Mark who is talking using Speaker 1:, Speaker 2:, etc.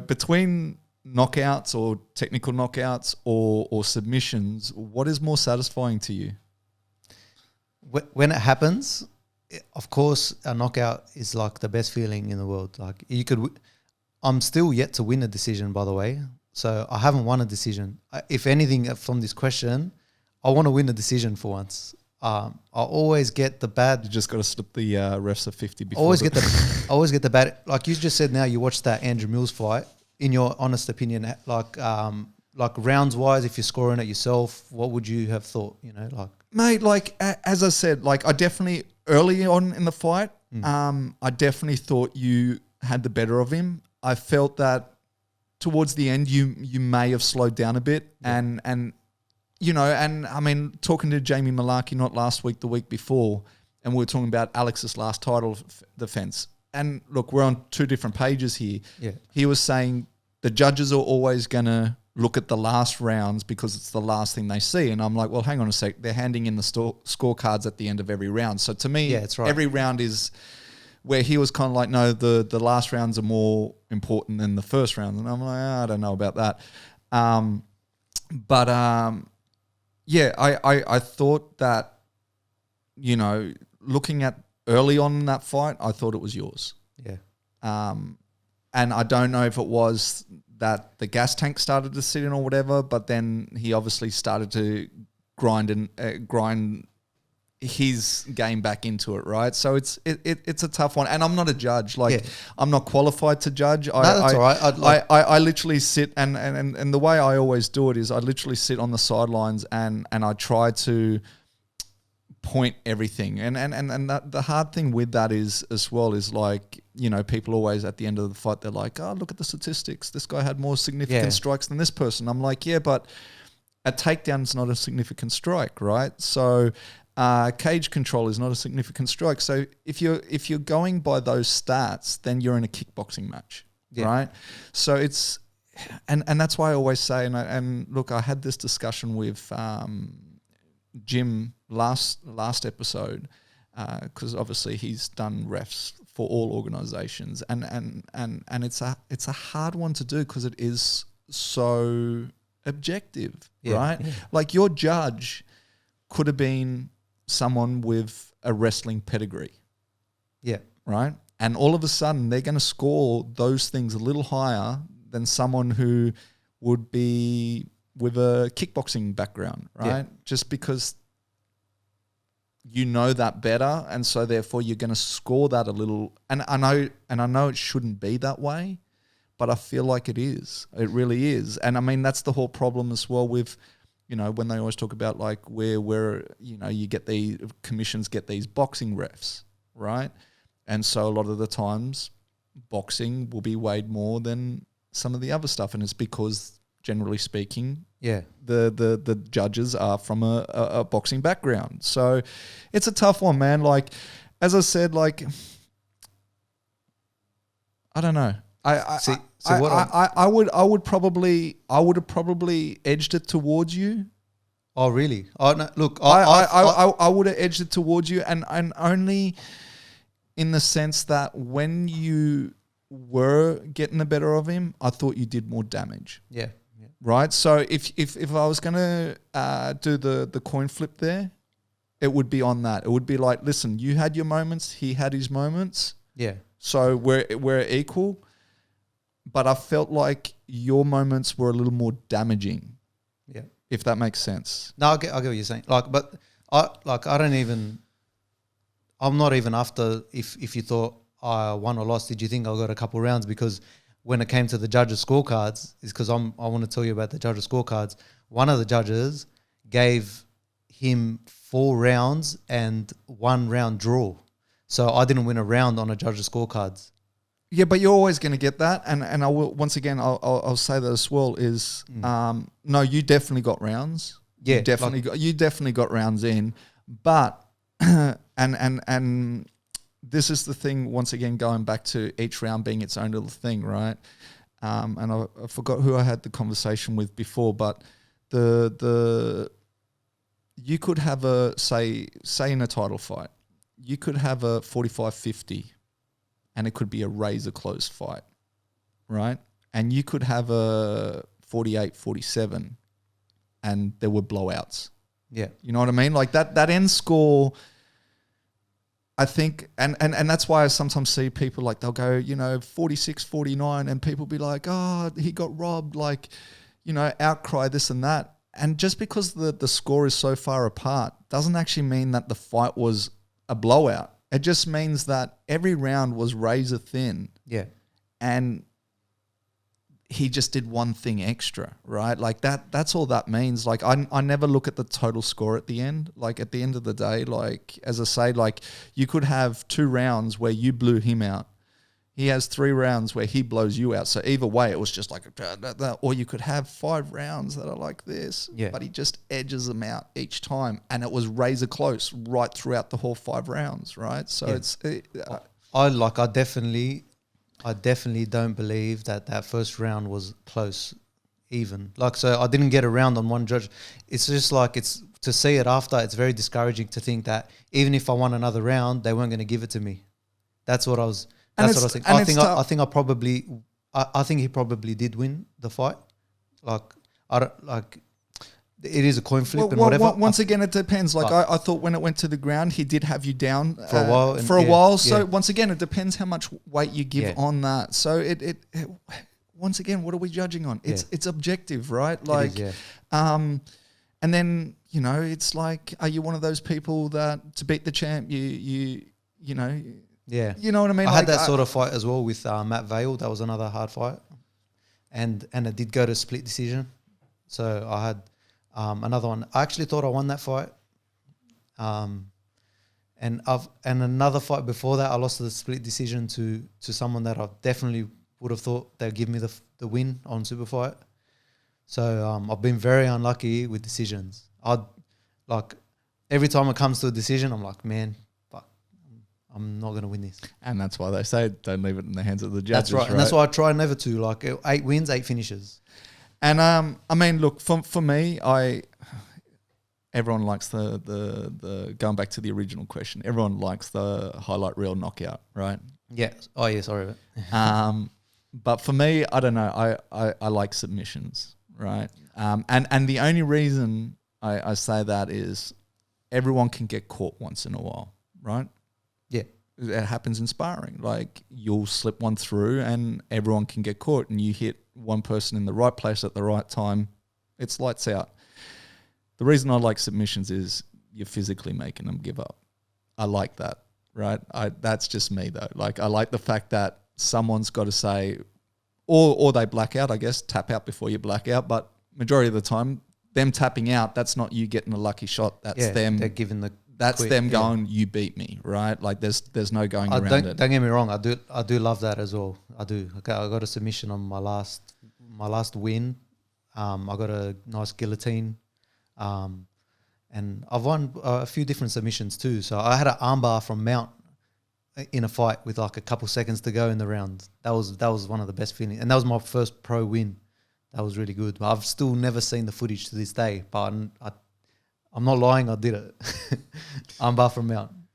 Speaker 1: Between knockouts or technical knockouts or submissions, what is more satisfying to you?
Speaker 2: When it happens, of course, a knockout is like the best feeling in the world. Like I'm still yet to win a decision, by the way. So I haven't won a decision. If anything, from this question, I want to win a decision for once. I always get the bad.
Speaker 1: You just got to slip the refs a 50 before.
Speaker 2: Always get the bad. Like you just said, now you watched that Andrew Mills fight. In your honest opinion, like rounds wise, if you're scoring it yourself, what would you have thought?
Speaker 1: Mate, as I said, I definitely early on in the fight, I definitely thought you had the better of him. I felt that towards the end, you may have slowed down a bit, and I mean, talking to Jamie Malarkey not last week, the week before, and we were talking about Alex's last title defense. And look, we're on two different pages here.
Speaker 2: Yeah.
Speaker 1: He was saying the judges are always going to look at the last rounds because it's the last thing they see. And I'm like, well, hang on a sec. They're handing in the scorecards at the end of every round. So to me,
Speaker 2: that's right.
Speaker 1: Every round is where he was kind of like, no, the last rounds are more important than the first round. And I'm like, I don't know about that. I thought that, looking at early on in that fight, I thought it was yours.
Speaker 2: Yeah.
Speaker 1: And I don't know if it was that the gas tank started to sit in or whatever, but then he obviously started to grind his game back into it, right? So it's a tough one. And I'm not a judge. I'm not qualified to judge.
Speaker 2: That's all right.
Speaker 1: I literally sit and the way I always do it is I literally sit on the sidelines and I try to point everything. And that, the hard thing with that is as well is people always at the end of the fight, they're like, oh, look at the statistics. This guy had more significant strikes than this person. I'm like, yeah, but a takedown is not a significant strike, right? So cage control is not a significant strike. So if you're going by those stats, then you're in a kickboxing match, right? So it's and that's why I always say, and look, I had this discussion with Jim last episode because obviously he's done refs for all organizations, and it's a hard one to do because it is so objective, right? Yeah. Like your judge could have been someone with a wrestling pedigree, right? And all of a sudden they're going to score those things a little higher than someone who would be with a kickboxing background, right? Yeah. Just because you know that better, and so therefore you're going to score that a little. And I know it shouldn't be that way, but I feel like it is. It really is. And I mean that's the whole problem as well with, when they always talk about where you get the commissions get these boxing refs, right? And so a lot of the times boxing will be weighed more than some of the other stuff, and it's because generally speaking, the judges are from a boxing background. So it's a tough one, man. Like, as I said, I don't know. I would have probably edged it towards you.
Speaker 2: Oh, really? Oh, no, look,
Speaker 1: I would have edged it towards you, and only in the sense that when you were getting the better of him, I thought you did more damage.
Speaker 2: Yeah.
Speaker 1: Right. So if I was going to do the coin flip there, it would be on that. It would be like, listen, you had your moments, he had his moments.
Speaker 2: Yeah.
Speaker 1: So we're equal, but I felt like your moments were a little more damaging.
Speaker 2: Yeah.
Speaker 1: If that makes sense.
Speaker 2: No, I get what you're saying. I'm not even after if you thought I won or lost. Did you think I got a couple rounds? Because when it came to the judges' scorecards, is because I want to tell you about the judges' scorecards. One of the judges gave him 4 rounds and 1 round draw. So I didn't win a round on a judges' scorecards.
Speaker 1: Yeah, but you're always going to get that, and I will once again I'll say that as well is no, you definitely got rounds. Yeah, you definitely got rounds in, but and this is the thing, once again, going back to each round being its own little thing, right? And I forgot who I had the conversation with before, but the you could have a, say in a title fight, you could have a 45-50 and it could be a razor close fight, right? and you could have a 48-47 and there were blowouts.
Speaker 2: Yeah.
Speaker 1: You know what I mean? Like that end score, I think, and that's why I sometimes see people like they'll go, 46-49 and people be like, oh, he got robbed, like, outcry this and that. And just because the score is so far apart doesn't actually mean that the fight was a blowout. It just means that every round was razor thin.
Speaker 2: Yeah.
Speaker 1: And he just did one thing extra, right? Like that's all that means. Like I never look at the total score at the end. Like at the end of the day, like as I say, like you could have 2 rounds where you blew him out. He has 3 rounds where he blows you out. So either way, it was just like, or you could have 5 rounds that are like this, but he just edges them out each time. And it was razor close right throughout the whole 5 rounds, right? So I definitely don't believe that first round was close, even. Like, so I didn't get a round on one judge. It's just like, it's to see it after, it's very discouraging to think that even if I won another round, they weren't going to give it to me. That's what I was. That's what I was thinking. I think he probably did win the fight. Like, I don't like. It is a coin flip and whatever. Once again, it depends. Like I thought when it went to the ground, he did have you down
Speaker 2: for a while.
Speaker 1: So once again, it depends how much weight you give on that. So it once again, what are we judging on? It's objective, right? Like,
Speaker 2: it is,
Speaker 1: and then it's like, are you one of those people that to beat the champ, you know?
Speaker 2: Yeah,
Speaker 1: you know what I mean.
Speaker 2: I had that sort of fight as well with Matt Vale. That was another hard fight, and it did go to split decision. So I had. Another one. I actually thought I won that fight. And another fight before that, I lost the split decision to someone that I definitely would have thought they'd give me the win on Super Fight. So I've been very unlucky with decisions. Every time it comes to a decision, I'm like, man, fuck, I'm not going to win this.
Speaker 1: And that's why they say don't leave it in the hands of the judges.
Speaker 2: That's right. And that's why I try never to. Like 8 wins, 8 finishes.
Speaker 1: And I mean, look, for me, everyone likes the going back to the original question. Everyone likes the highlight reel knockout, right?
Speaker 2: Yeah. Oh yeah. Sorry.
Speaker 1: But for me, I don't know. I like submissions, right? And the only reason I say that is everyone can get caught once in a while, right?
Speaker 2: Yeah.
Speaker 1: It happens in sparring. Like you'll slip one through, and everyone can get caught, and you hit one person in the right place at the right time, it's lights out. The reason I like submissions is you're physically making them give up. I like that, right? That's just me though. Like I like the fact that someone's got to say, or they black out, I guess, tap out before you black out. But majority of the time, them tapping out, that's not you getting a lucky shot. That's them.
Speaker 2: They're giving the.
Speaker 1: That's them going, you beat me, right? Like there's no going around it.
Speaker 2: Don't get me wrong, I do love that as well. I do. Okay, I got a submission on my last win. I got a nice guillotine, and I've won a few different submissions too. So I had an armbar from Mount in a fight with like a couple seconds to go in the round. That was one of the best feelings, and that was my first pro win. That was really good. But I've still never seen the footage to this day. But I'm not lying, I did it. Armbar from Mount.